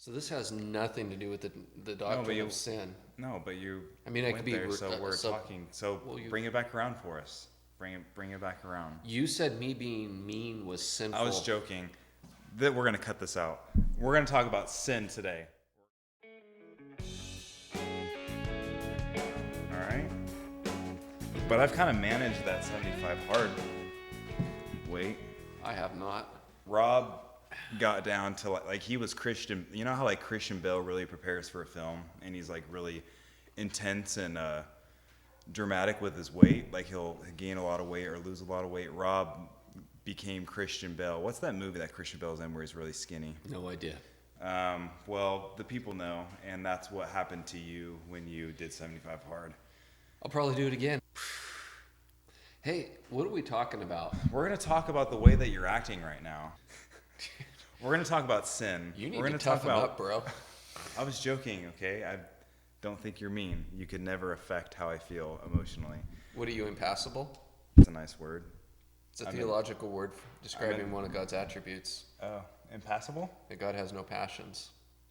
So this has nothing to do with the No, but doctrine you of sin. no, but you I mean, I went could be there, so we're sub. talking. So Well, bring it back around for us. Bring it back around. you said me being mean was sinful. I was joking. That we're gonna cut this out. We're gonna talk about sin today. All right. But I've kind of managed that 75 hard weight. I have not. Rob got down to like he was Christian. You know how like Christian Bale really prepares for a film, and he's like really intense and dramatic with his weight. Like he'll gain a lot of weight or lose a lot of weight. Rob became Christian Bale. What's that movie that Christian Bale's in where he's really skinny? No idea. Well, the people know, and that's what happened to you when you did 75 hard. I'll probably do it again. Hey, what are we talking about? We're going to talk about the way that you're acting right now. We're going to talk about sin. You need We're to gonna toughen up, bro. I was joking, okay? I don't think you're mean. You could never affect how I feel emotionally. What are you, impassible? It's a nice word. It's a theological word describing one of God's attributes. Oh, impassible? That God has no passions.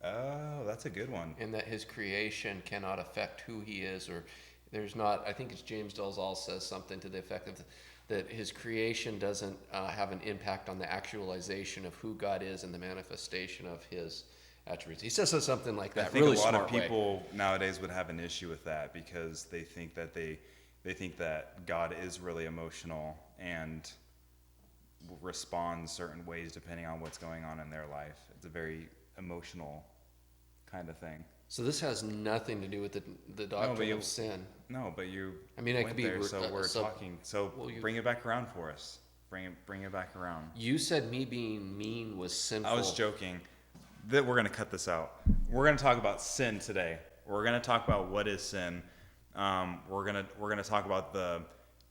Oh, that's a good one. And that his creation cannot affect who he is, or there's not, I think it's James Dolezal says something to the effect of that his creation doesn't have an impact on the actualization of who God is and the manifestation of his attributes. He says something like that. I think really a lot of smart way. people nowadays would have an issue with that because they think that they think that God is really emotional and responds certain ways depending on what's going on in their life. It's a very emotional kind of thing. So this has nothing to do with the doctrine of sin. No, but you. I mean, I went could be there, so we're sub. talking. So Well, bring it back around for us. Bring it back around. You said me being mean was sinful. I was joking. That we're gonna cut this out. We're gonna talk about sin today. We're gonna talk about what is sin. We're gonna talk about the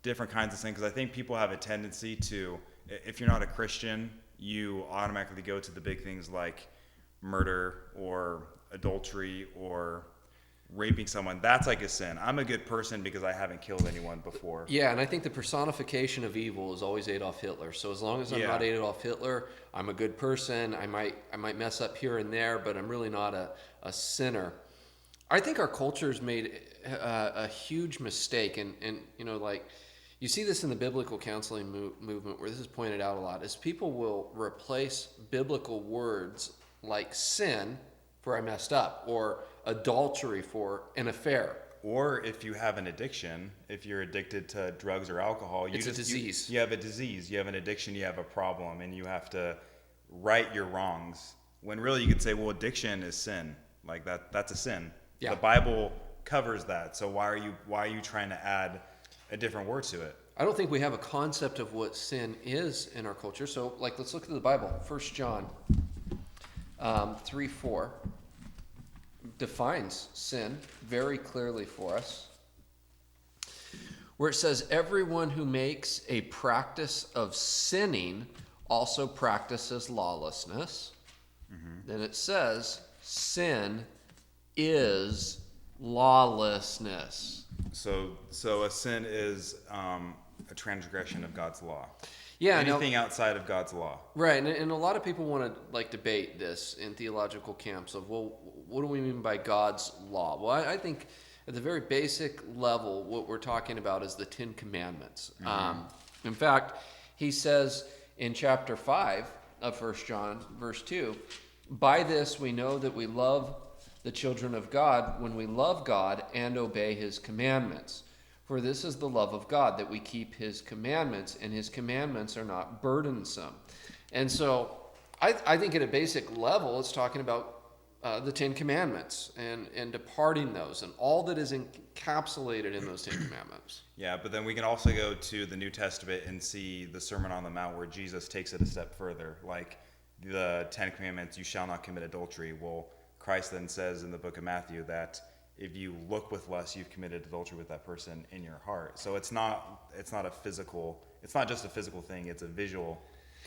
different kinds of sin because I think people have a tendency to, if you're not a Christian, you automatically go to the big things like murder or adultery or raping someone. That's like a sin. I'm a good person because I haven't killed anyone before. Yeah, and I think the personification of evil is always Adolf Hitler. So as long as I'm not Adolf Hitler, I'm a good person. I might mess up here and there, but I'm really not a sinner. I think our culture's made a huge mistake, and you know, like you see this in the biblical counseling movement where this is pointed out a lot, is people will replace biblical words like sin for I messed up, or adultery for an affair. Or if you have an addiction, if you're addicted to drugs or alcohol, It's a disease. You have a disease, you have an addiction, you have a problem, and you have to right your wrongs. When really you could say, well, addiction is sin. Like that's a sin. Yeah. The Bible covers that. So why are you trying to add a different word to it? I don't think we have a concept of what sin is in our culture. So, like, let's look at the Bible. 1 John 3:4 defines sin very clearly for us, where it says, everyone who makes a practice of sinning also practices lawlessness. Then it says, sin is lawlessness. So a sin is a transgression of God's law. Yeah, anything outside of God's law. Right, and a lot of people want to like debate this in theological camps of, well, what do we mean by God's law? Well, I think at the very basic level, what we're talking about is the Ten Commandments. In fact, he says in chapter 5 of 1 John, verse 2, by this we know that we love the children of God when we love God and obey his commandments. For this is the love of God, that we keep his commandments, and his commandments are not burdensome. And so I think at a basic level, it's talking about the Ten Commandments and departing those and all that is encapsulated in those Ten Commandments. Yeah, but then we can also go to the New Testament and see the Sermon on the Mount where Jesus takes it a step further. Like the Ten Commandments, you shall not commit adultery. Well, Christ then says in the book of Matthew that if you look with lust, you've committed adultery with that person in your heart. So it's not just a physical thing, it's a visual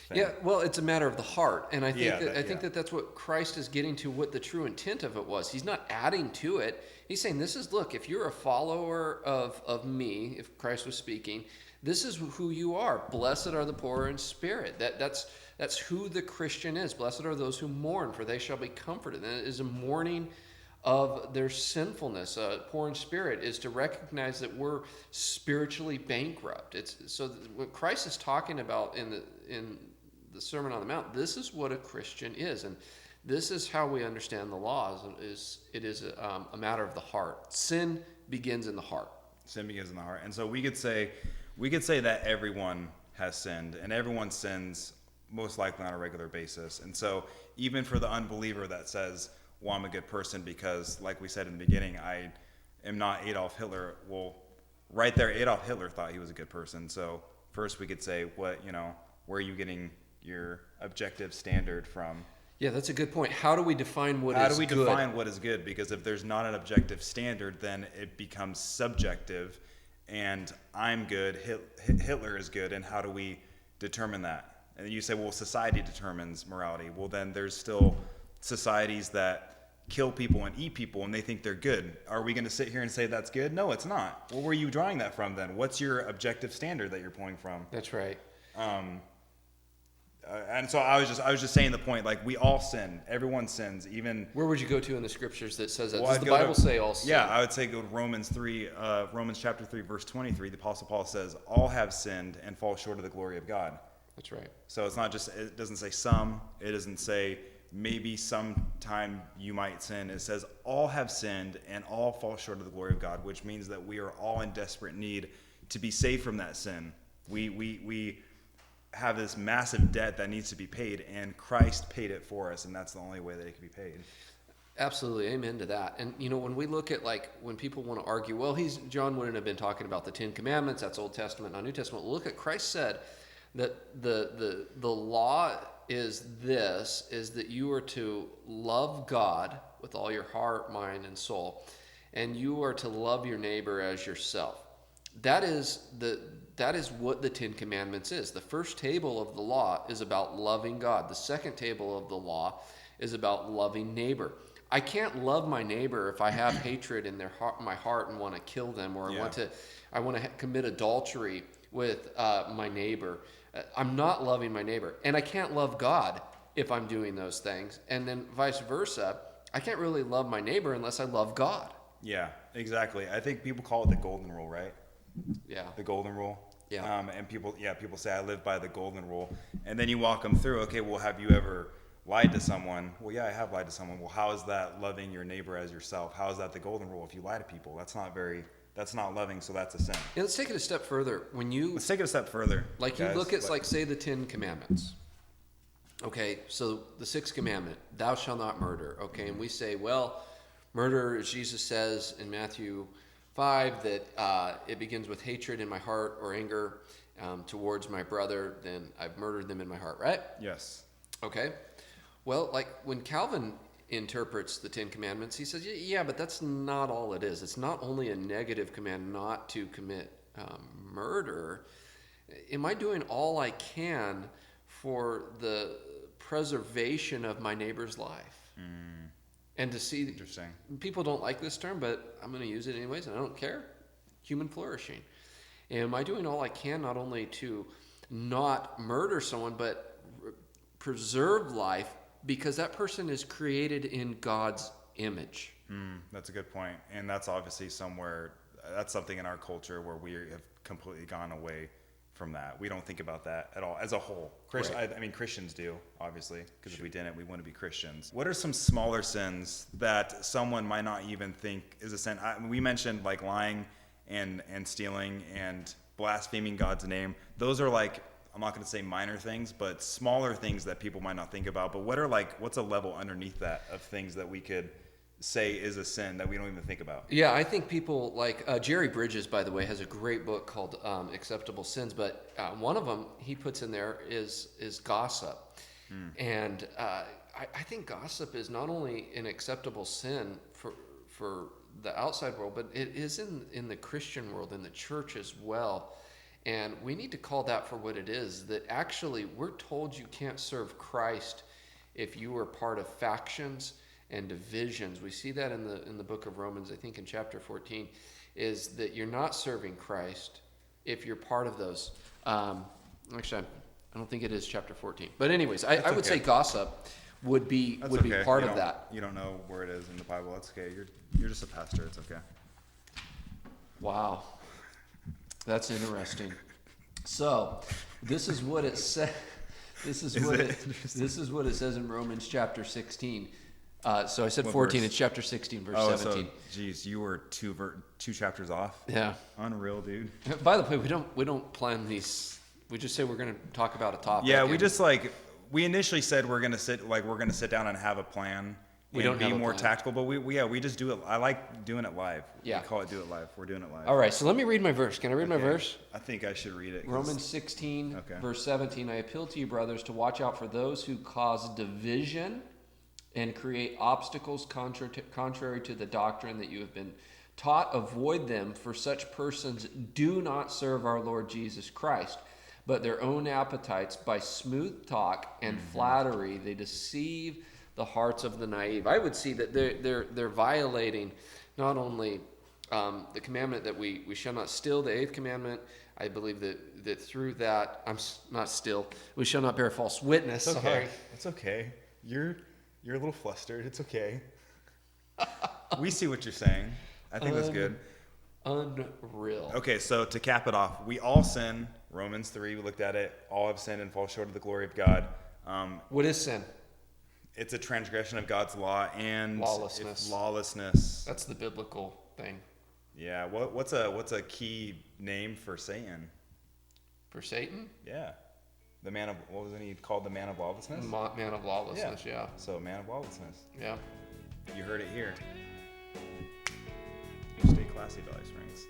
thing. Yeah, well, it's a matter of the heart. And I think that's what Christ is getting to, what the true intent of it was. He's not adding to it. He's saying, this is, look, if you're a follower of me, if Christ was speaking, this is who you are. Blessed are the poor in spirit. That's who the Christian is. Blessed are those who mourn, for they shall be comforted. And it is a mourning of their sinfulness. Poor in spirit is to recognize that we're spiritually bankrupt. It's so what Christ is talking about in the Sermon on the Mount. This is what a Christian is, and this is how we understand the law. It is a matter of the heart. Sin begins in the heart. Sin begins in the heart, and so we could say that everyone has sinned, and everyone sins most likely on a regular basis. And so even for the unbeliever that says, well, I'm a good person because, like we said in the beginning, I am not Adolf Hitler. Well, right there, Adolf Hitler thought he was a good person. So first we could say, where are you getting your objective standard from? Yeah, that's a good point. How do we define what is good? How do we define what is good? Because if there's not an objective standard, then it becomes subjective, and I'm good, Hitler is good, and how do we determine that? And you say, well, society determines morality. Well, then there's still societies that kill people and eat people, and they think they're good. Are we going to sit here and say that's good? No, it's not. Well, where are you drawing that from then? What's your objective standard that you're pulling from? That's right. And so I was just saying the point, like, we all sin. Everyone sins. Even where would you go to in the scriptures that says that? Well, Does the Bible say all sin? Yeah, I would say go to Romans chapter 3, verse 23. The Apostle Paul says, all have sinned and fall short of the glory of God. That's right. So it's not just, it doesn't say some, it doesn't say maybe sometime you might sin. It says all have sinned and all fall short of the glory of God, which means that we are all in desperate need to be saved from that sin. We have this massive debt that needs to be paid, and Christ paid it for us, and that's the only way that it can be paid. Absolutely, amen to that. And when we look at, like, when people want to argue, well, John wouldn't have been talking about the Ten Commandments, that's Old Testament, not New Testament. Look at Christ said that the law is that you are to love God with all your heart, mind, and soul, and you are to love your neighbor as yourself. That is what the Ten Commandments is. The first table of the law is about loving God. The second table of the law is about loving neighbor. I can't love my neighbor if I have hatred in my heart and want to kill them, or I want to commit adultery with my neighbor. I'm not loving my neighbor, and I can't love God if I'm doing those things. And then vice versa, I can't really love my neighbor unless I love God. Yeah, exactly. I think people call it the golden rule, right? Yeah. The golden rule. Yeah. And people say I live by the golden rule, and then you walk them through. Okay, well, have you ever lied to someone? Well, yeah, I have lied to someone. Well, how is that loving your neighbor as yourself? How is that the golden rule? If you lie to people, that's not loving, so that's a sin. Yeah, let's take it a step further. Let's take it a step further. Like, guys, you look at, like, say, the Ten Commandments. Okay, so the sixth commandment, thou shalt not murder. Okay, and we say, well, murder, as Jesus says in Matthew 5, that it begins with hatred in my heart or anger towards my brother, then I've murdered them in my heart, right? Yes. Okay. Well, like, when Calvin interprets the Ten Commandments, he says, yeah, but that's not all it is. It's not only a negative command not to commit murder. Am I doing all I can for the preservation of my neighbor's life? And to see, interesting. People don't like this term, but I'm going to use it anyways, and I don't care. Human flourishing. Am I doing all I can not only to not murder someone, but preserve life, because that person is created in God's image? That's a good point. And that's obviously that's something in our culture where we have completely gone away from that. We don't think about that at all as a whole. Right. I mean, Christians do, obviously, because if we didn't, we wouldn't be Christians. What are some smaller sins that someone might not even think is a sin? We mentioned, like, lying and stealing and blaspheming God's name. Those are, like, I'm not going to say minor things, but smaller things that people might not think about. But what's a level underneath that of things that we could say is a sin that we don't even think about? Yeah, I think people like Jerry Bridges, by the way, has a great book called Acceptable Sins, but one of them he puts in there is gossip. And I think gossip is not only an acceptable sin for the outside world, but it is in the Christian world, in the church as well. And we need to call that for what it is, that actually we're told you can't serve Christ if you are part of factions and divisions. We see that in the book of Romans, I think in chapter 14, is that you're not serving Christ if you're part of those. Actually, I don't think it is chapter 14. But anyways, I would okay. say gossip would be That's would be okay. part You of don't- that. You don't know where it is in the Bible. That's okay. You're just a pastor. It's okay. Wow, that's interesting. So, this is what it says. This is Is what it it. interesting? This is what it says in Romans chapter 16. So I said What 14. verse? It's chapter 16, verse Oh, 17. so geez, you were two chapters off. Yeah. Unreal, dude. By the way, we don't plan these. We just say we're going to talk about a topic. Yeah, we and just we initially said we're gonna sit down and have a plan. We and don't be have a more plan. tactical, but we just do it. I like doing it live. Yeah. We call it do it live. We're doing it live. All right. So let me read my verse. Can I read my Okay. verse? I think I should read it. 'cause- Romans 16, Okay. verse 17. I appeal to you, brothers, to watch out for those who cause division and create obstacles contrary to the doctrine that you have been taught. Avoid them, for such persons do not serve our Lord Jesus Christ, but their own appetites. By smooth talk and flattery, they deceive the hearts of the naive. I would see that they're violating not only the commandment that we shall not steal, the 8th commandment. I believe that through that, not steal, we shall not bear false witness. It's okay. Sorry. It's okay. You're a little flustered. It's okay. We see what you're saying. I think that's good. Unreal. Okay, so to cap it off, we all sin. Romans 3, we looked at it. All have sinned and fall short of the glory of God. What is sin? It's a transgression of God's law and Lawlessness. Lawlessness. That's the biblical thing. Yeah. What's a key name for Satan? For Satan? Yeah. The man of what was he called? The man of lawlessness. Man of lawlessness, yeah. So man of lawlessness. Yeah. You heard it here. You stay classy, Valley Springs.